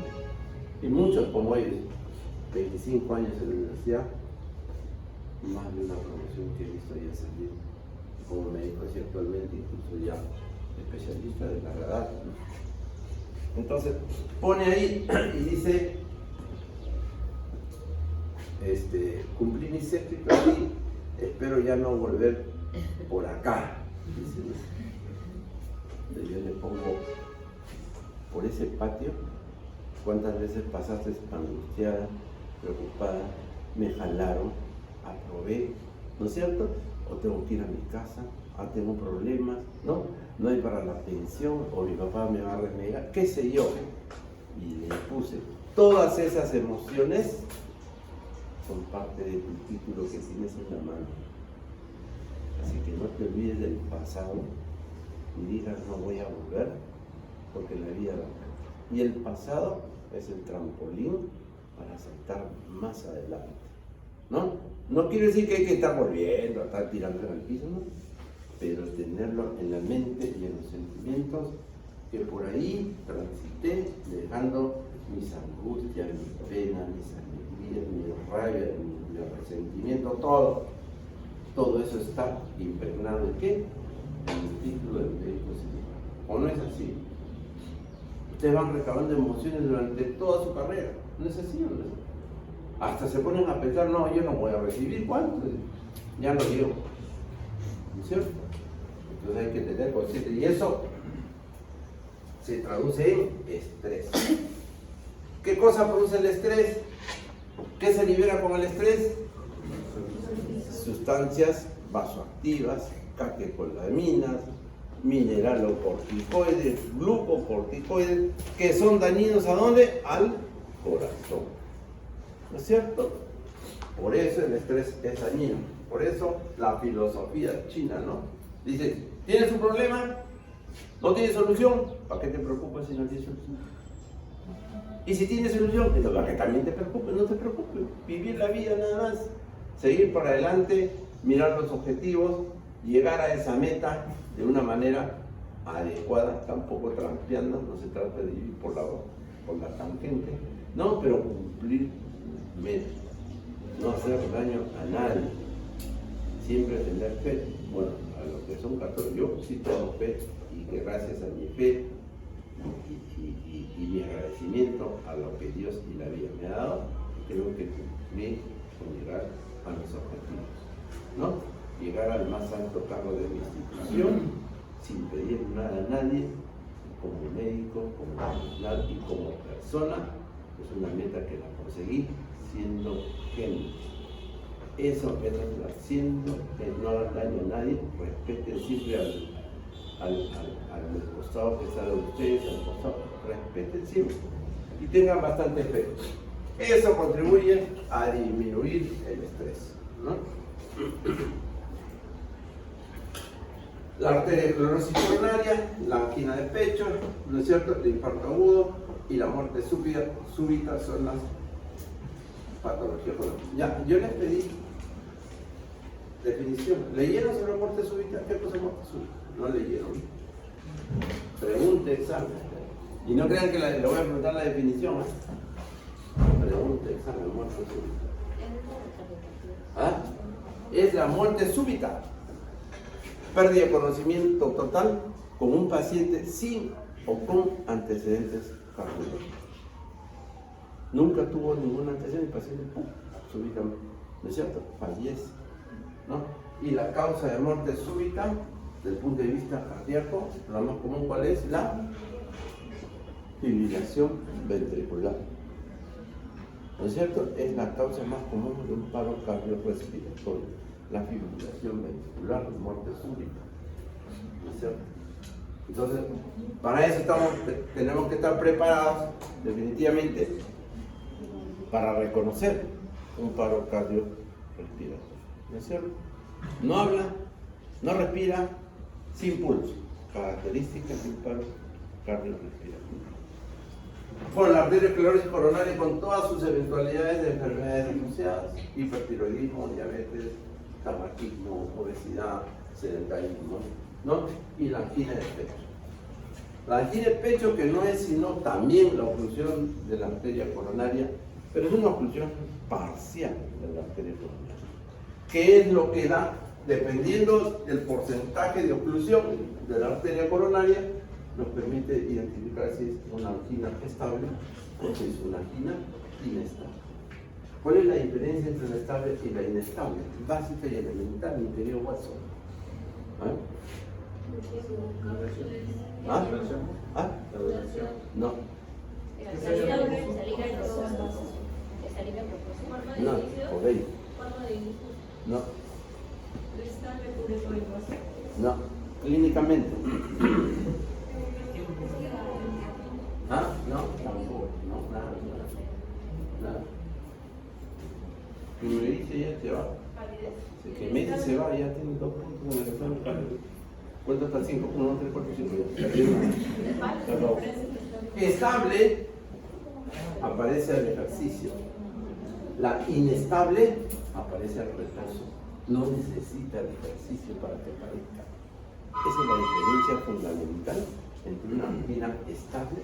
Y muchos como ellos, 25 años en la universidad, más de una promoción que he visto ya salir como médico, así actualmente incluso ya especialista de larga edad. Entonces pone ahí y dice, cumplí mi séptimo y espero ya no volver por acá. Dice, yo le pongo, por ese patio, ¿cuántas veces pasaste angustiada, preocupada? Me jalaron, aprobé, ¿no es cierto? O tengo que ir a mi casa, tengo problemas, ¿no? No hay para la pensión, o mi papá me va a renegar, qué sé yo. Y le puse, todas esas emociones son parte de tu título que tienes en la mano. Así que no te olvides del pasado y digas, no voy a volver, porque la vida va. Y el pasado es el trampolín para saltar más adelante, ¿no? No quiere decir que hay que estar volviendo, a estar tirando en el piso, ¿no? Pero tenerlo en la mente y en los sentimientos, que por ahí transité dejando mis angustias, mis penas, mis alegrías, mi rabia, mi resentimiento, todo eso está impregnado en ¿qué? En el título del médico cirujano. ¿O no es así? Ustedes van recabando emociones durante toda su carrera, ¿no es así o no es así? Hasta se ponen a pensar, no, yo no voy a recibir, ¿cuánto? Ya lo dio, ¿no es cierto? Entonces hay que tener consciente, y eso se traduce en estrés. ¿Qué cosa produce el estrés? ¿Qué se libera con el estrés? Sustancias vasoactivas, catecolaminas, mineralocorticoides, glucocorticoides, que son dañinos ¿a dónde? Al corazón. ¿No es cierto? Por eso el estrés es dañino. Por eso la filosofía china, ¿no? Dice, ¿tienes un problema? ¿No tienes solución? ¿Para qué te preocupas si no tienes solución? Y si tienes solución, entonces para que también te preocupes, no te preocupes. Vivir la vida nada más. Seguir para adelante, mirar los objetivos, llegar a esa meta de una manera adecuada, tampoco trampeando, no se trata de ir por la tangente, no, pero cumplir metas, no hacer daño a nadie, siempre tener fe. Bueno, a los que son católicos, yo sí tengo fe y que gracias a mi fe y mi agradecimiento a lo que Dios y la vida me ha dado, creo que cumplí con llegar a mis objetivos, ¿no? Llegar al más alto cargo de mi institución sin pedir nada a nadie, como médico, como profesional y como persona. Es una meta que la conseguí siendo gente. Eso es haciendo que no hagan daño a nadie, respeten siempre al costado que está de ustedes, al costado, respeten siempre y tengan bastante fe. Eso contribuye a disminuir el estrés, ¿no? La arteriosclerosis coronaria, la angina de pecho, ¿no es cierto?, el infarto agudo y la muerte súbita son las patologías coronaria. Ya, yo les pedí definición. ¿Leyeron sobre muerte súbita? ¿Qué cosa es muerte súbita? No leyeron. Pregunte, examen. Y no crean que le voy a preguntar la definición. Pregunte, examen, muerte súbita. ¿Ah? Es la muerte súbita. Pérdida de conocimiento total con un paciente sin o con antecedentes cardíacos. Nunca tuvo ningún antecedente, el paciente súbitamente, ¿no es cierto? Fallece, ¿no? Y la causa de muerte súbita, desde el punto de vista cardíaco, la más común, ¿cuál es? La fibrilación ventricular. ¿No es cierto? Es la causa más común de un paro cardiorrespiratorio. La fibrilación ventricular, muerte súbita, ¿no es cierto? Entonces, para eso tenemos que estar preparados, definitivamente, para reconocer un paro cardiorrespiratorio, ¿no es cierto? No habla, no respira, sin pulso, características de un paro cardiorrespiratorio. Con la arteriosclerosis coronaria, con todas sus eventualidades de enfermedades asociadas, hipertiroidismo, diabetes, tabaquismo, obesidad, sedentarismo, ¿no? Y la angina de pecho. La angina de pecho, que no es sino también la oclusión de la arteria coronaria, pero es una oclusión parcial de la arteria coronaria. ¿Qué es lo que da? Dependiendo del porcentaje de oclusión de la arteria coronaria, nos permite identificar si es una angina estable o si es una angina inestable. ¿Cuál es la diferencia entre la estable y la inestable? Básica y elemental, mi querido Watson. ¿Ah? ¿Ah? No. No, por ahí. No. No, clínicamente. ¿Ah? No, tampoco. No, nada. Y me dice ya se va. Que me dice se va, ya tiene 2 puntos en el examen. Cuenta hasta 5. 1, 3, 4, 5. Estable aparece al ejercicio. La inestable aparece al reposo. No necesita el ejercicio para que parezca. Esa es la diferencia fundamental entre una angina estable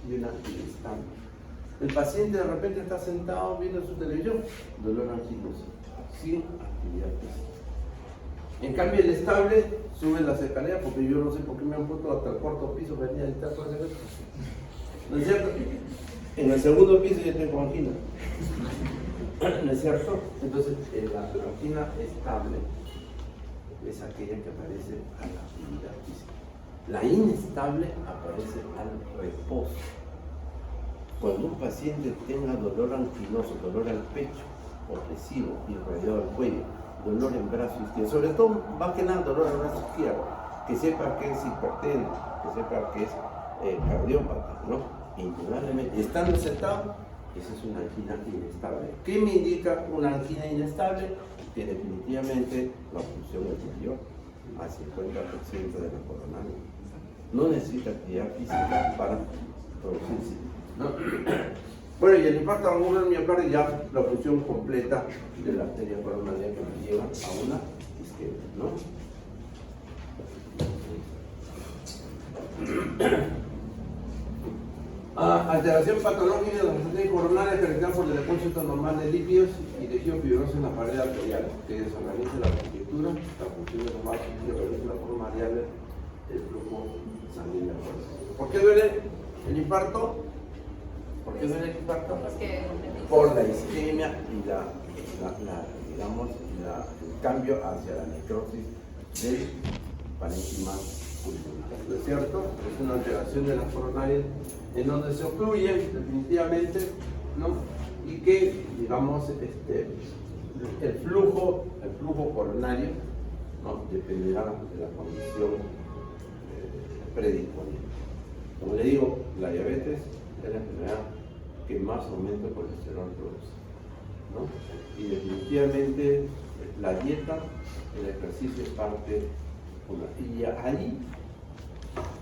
y una inestable. El paciente de repente está sentado viendo su televisión, dolor anginoso, sin actividad física. En cambio, el estable sube las escaleras, porque yo no sé por qué me han puesto hasta el 4.º piso, venía a estar por hacer eso. ¿No es cierto? En el 2.º piso ya tengo angina. ¿No es cierto? Entonces, la angina estable es aquella que aparece a la actividad física. La inestable aparece al reposo. Cuando un paciente tenga dolor anquinoso, dolor al pecho, opresivo, irradiado al cuello, dolor en brazo izquierdo, sobre todo más que nada dolor al brazo izquierdo, que sepa que es hipertenso, que sepa que es cardiópata, ¿no? Indudablemente, estando sentado, esa es una angina inestable. ¿Qué me indica una angina inestable? Que definitivamente la función es mayor al 50% de la coronaria. No necesita actividad física para producirse, ¿no? Bueno, y el infarto agudo del miocardio ya la función completa de la arteria coronaria que nos lleva a una isquemia, ¿no? Alteración patológica de la arteria coronaria caracterizada por el depósito normal de lípidos y tejido fibroso en la pared arterial, que desorganiza la arquitectura, la función normal que organiza la forma variable del flujo sanguíneo. ¿Por qué duele el infarto? ¿Por qué duele el infarto? Por la isquemia y digamos, el cambio hacia la necrosis del parénquima pulmonar. ¿No es cierto? Es una alteración de las coronarias en donde se ocluyen definitivamente, ¿no? Y que, digamos, el flujo coronario, ¿no? Dependerá de la condición predisponible. Como le digo, la diabetes es la enfermedad que más aumento de colesterol produce, ¿no? Y definitivamente la dieta, el ejercicio es parte fundamental. Y ahí,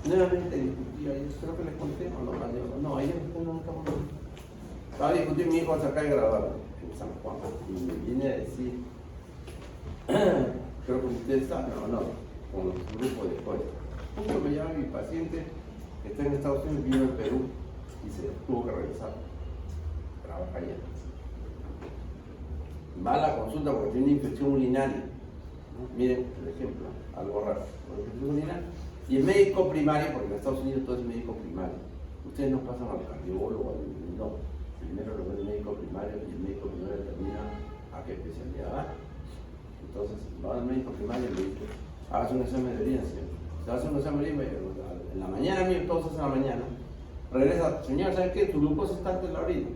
nuevamente discutí, creo que les conté, no, ayer estaba discutiendo mi hijo hasta acá de graduado en San Juan, y me viene a decir, creo que ustedes saben, con los grupos de escuela. Justo me llama mi paciente que está en Estados Unidos, vino en Perú y se tuvo que regresar. Trabaja allá. Va a la consulta porque tiene una infección urinaria, ¿no? Miren el ejemplo, algo raro. Una infección urinaria. Y el médico primario, porque en Estados Unidos todo es médico primario. Ustedes no pasan al cardiólogo, no. Primero lo ve el médico primario y el médico primario determina a qué especialidad va. Entonces, va al médico primario y le dice, hágase un examen de orina, señor. Se hace un examen de orina en la mañana, todos hacen en la mañana. Regresa, señor, ¿sabe qué? Tu glucosa está antes de la orina.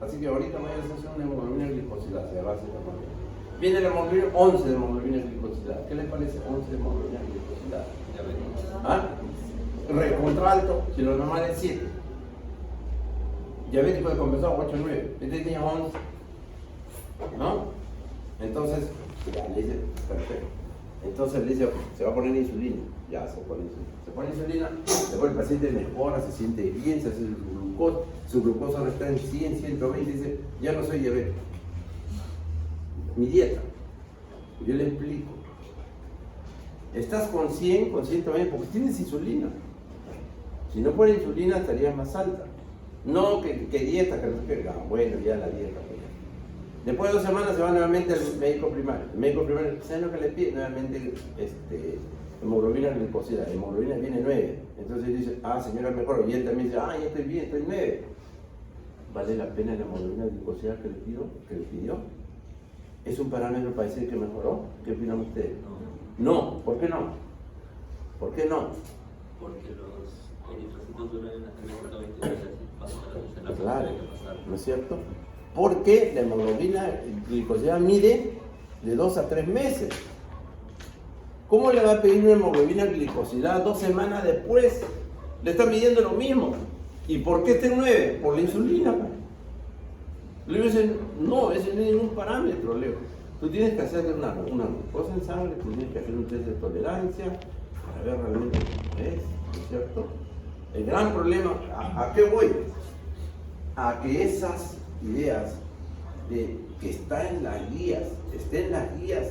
Así que ahorita me voy a hacer una hemoglobina glicosilada, se va a hacer la mañana. Viene la hemoglobina, 11 de hemoglobina glicosilada. ¿Qué les parece 11 de hemoglobina glicosilada? ¿Ah? Recontra alto, si lo normal es 7. Diabético de compensado 8 o 9. Este tenía 11. ¿No? Entonces, ya le dice, perfecto. Entonces le dice, se va a poner insulina. Ya se pone insulina. Se pone insulina, después el paciente mejora, se siente bien, se hace su glucosa ahora está en 100, 120, dice, ya no soy diabético. Mi dieta. Yo le explico. Estás con 100, con 120, porque tienes insulina. Si no fuera insulina estaría más alta. No, que dieta, bueno, ya la dieta. Después de 2 semanas se va nuevamente al médico primario. El médico primario, ¿saben lo que le pide? Nuevamente, hemoglobina glicosilada. Hemoglobina viene 9. Entonces dice, señora, mejor. Y él también dice, ya estoy bien, estoy 9. ¿Vale la pena la hemoglobina glicosilada que le pidió? ¿Es un parámetro para decir que mejoró? ¿Qué opinan ustedes? No. ¿Por qué no? ¿Por qué no? Porque los eritrocitos duran en la sangre 20 veces. Claro, ¿no es cierto? Porque la hemoglobina glicosilada mide de 2 a 3 meses. ¿Cómo le va a pedir una hemoglobina glicosilada 2 semanas después? Le está midiendo lo mismo. ¿Y por qué está en 9? Por la insulina. Le dicen, no, ese no es ningún parámetro, Leo. Tú tienes que hacer una glucosa en sangre, tú tienes que hacer un test de tolerancia para ver realmente qué es, ¿no es cierto? El gran problema, ¿a qué voy? A que esas ideas de que está en las guías, estén en las guías,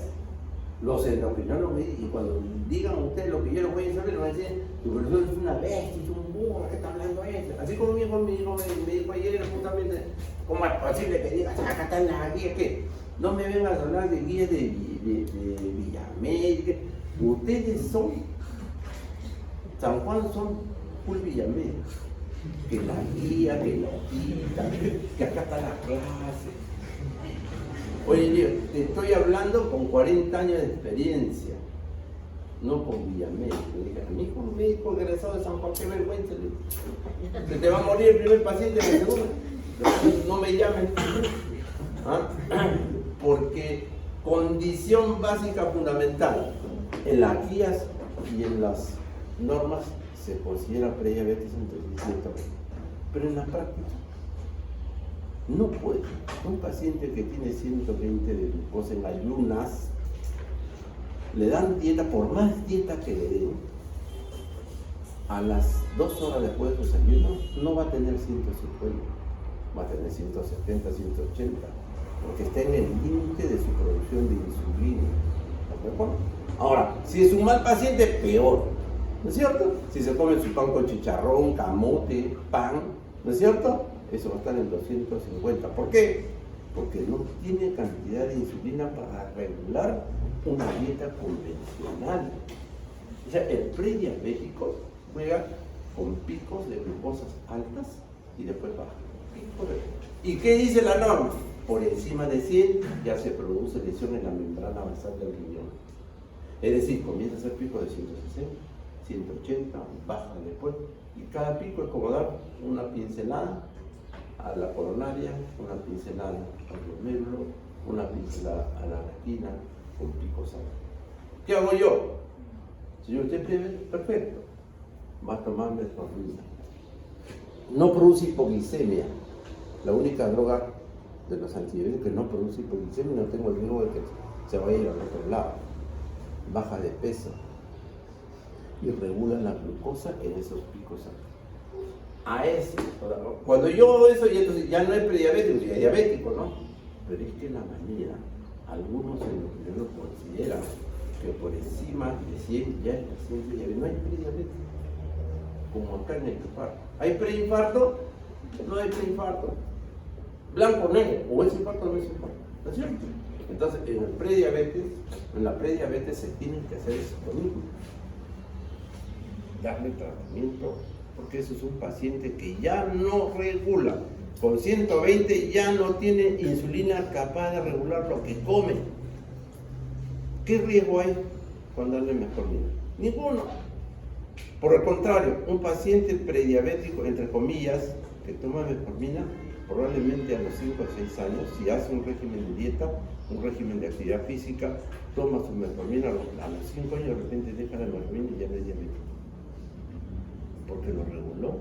los endocrinólogos, y cuando digan ustedes lo que yo les voy a saber, les voy a decir, tu profesor es una bestia, es un burro, ¿qué está hablando eso? Así como mi hijo me dijo ayer, justamente, ¿cómo es posible que digas, acá están las guías? ¿Qué? No me vengas a hablar de guías de Villamed, ustedes son, San Juan son full Villamed. Que la guía, que la hojita, que acá está la clase. Oye, Dios, te estoy hablando con 40 años de experiencia. no con Villamédico. Le dije, a mí con un médico egresado de San Juan, qué vergüenza. Le dije, se te va a morir el primer paciente, el segundo. No me llamen. ¿Ah? Porque condición básica fundamental en las guías y en las normas se considera prediabetes entre 120. Pero en la práctica no puede. Un paciente que tiene 120 de glucosa en ayunas, le dan dieta, por más dieta que le den, a las 2 horas después de su desayuno no va a tener 150, va a tener 170, 180, porque está en el límite de su producción de insulina. ¿Estás de acuerdo? Ahora, si es un mal paciente, peor, ¿no es cierto? Si se come su pan con chicharrón, camote, pan, ¿no es cierto? Eso va a estar en 250. ¿Por qué? Porque no tiene cantidad de insulina para regular una dieta convencional. O sea, el prediabético juega con picos de glucosas altas y después baja. ¿Y qué dice la norma? Por encima de 100 ya se produce lesión en la membrana basal del riñón. Es decir, comienza a hacer pico de 160, 180, baja después. Y cada pico es como dar una pincelada a la coronaria, una pincelada al glomérulo, una pincelada a la retina, con picos altos. ¿Qué hago yo? Señor, usted prevé, perfecto. Va a tomar metformina. No produce hipoglicemia. La única droga de los antidiabéticos que no produce hipoglicemia, no tengo el riesgo de que se vaya a ir al otro lado. Baja de peso y regula la glucosa en esos picos altos. A eso, cuando yo hago eso, entonces ya no es prediabético, ya es diabético, ¿no? Pero es que la manera, algunos endocrinologos consideran que por encima de 100 ya es paciente diabético. No hay prediabético, como acá en el infarto. ¿Hay preinfarto? No hay preinfarto. Blanco o negro, o es infarto o no es infarto, ¿no es cierto? Entonces, en la prediabetes se tienen que hacer eso mismo. Darle tratamiento, porque eso es un paciente que ya no regula. Con 120 ya no tiene insulina capaz de regular lo que come. ¿Qué riesgo hay con darle metformina? Ninguno. Por el contrario, un paciente prediabético, entre comillas, que toma metformina, probablemente a los 5 o 6 años, si hace un régimen de dieta, un régimen de actividad física, toma su metformina, a los 5 años de repente deja la metformina y ya no es diabético. Porque lo reguló,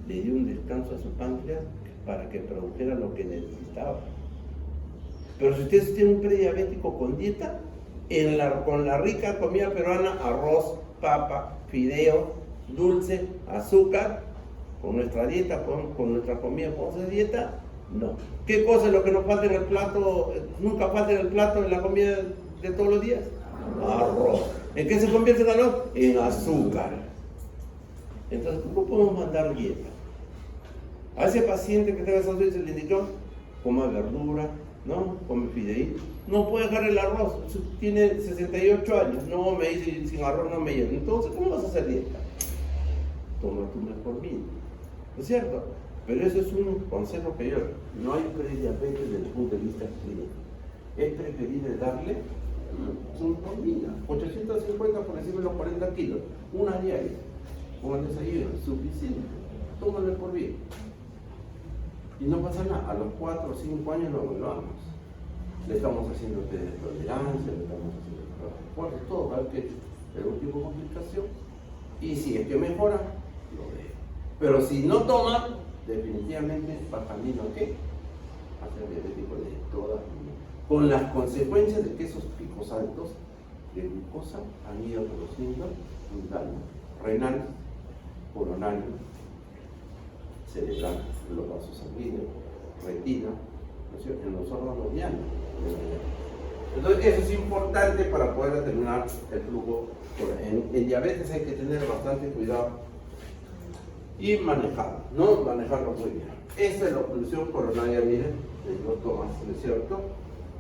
le dio un descanso a su páncreas para que produjera lo que necesitaba. Pero si usted tiene un prediabético con dieta, con la rica comida peruana, arroz, papa, fideo, dulce, azúcar, con nuestra dieta, con nuestra comida, ¿podemos hacer dieta? No. ¿Qué cosa es lo que nos falta en el plato? Nunca falta en el plato en la comida de todos los días. Arroz. ¿En qué se convierte el arroz? En azúcar. Entonces, ¿cómo podemos mandar dieta? A ese paciente que tenga esa dosis se le indicó, coma verdura, ¿no? Come fideíto. No puede dejar el arroz, tiene 68 años, no me dice, sin arroz no me llena. Entonces, ¿cómo vas a hacer dieta? Toma tu metformina, ¿no es cierto? Pero eso es un consejo que yo, no hay prediabetes desde el punto de vista clínico. Es preferible darle metformina, 850 por encima de los 40 kilos, una diaria, con el desayuno, suficiente, tómale por bien. Y no pasa nada, a los 4 o 5 años lo evaluamos. Le estamos haciendo test de tolerancia, le estamos haciendo pruebas de todo, para ver que es un tipo de complicación. Y si es que mejora, lo dejo. Pero si no toma, definitivamente va camino a qué? A ser diabético de toda la vida. Con las consecuencias de que esos picos altos de glucosa han ido produciendo un daño renal, coronario, cerebral, en los vasos sanguíneos, retina, ¿no? En los órganos dianos. Entonces, eso es importante para poder determinar el flujo. En diabetes hay que tener bastante cuidado y manejarlo, ¿no? Manejarlo muy bien. Esta es la oclusión coronaria, miren, del doctor Tomás, ¿no es cierto?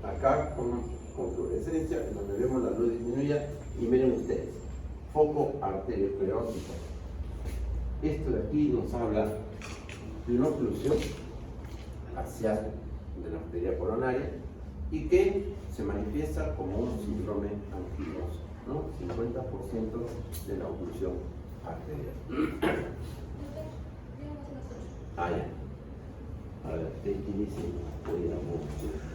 Acá con fluorescencia, en donde vemos la luz disminuida, y miren ustedes, foco arteriosclerótico. Esto de aquí nos habla de una oclusión axial de la arteria coronaria y que se manifiesta como un síndrome anquiloso. ¿no? 50% de la oclusión arterial. Ah, ya. Ahora, te inicio, voy a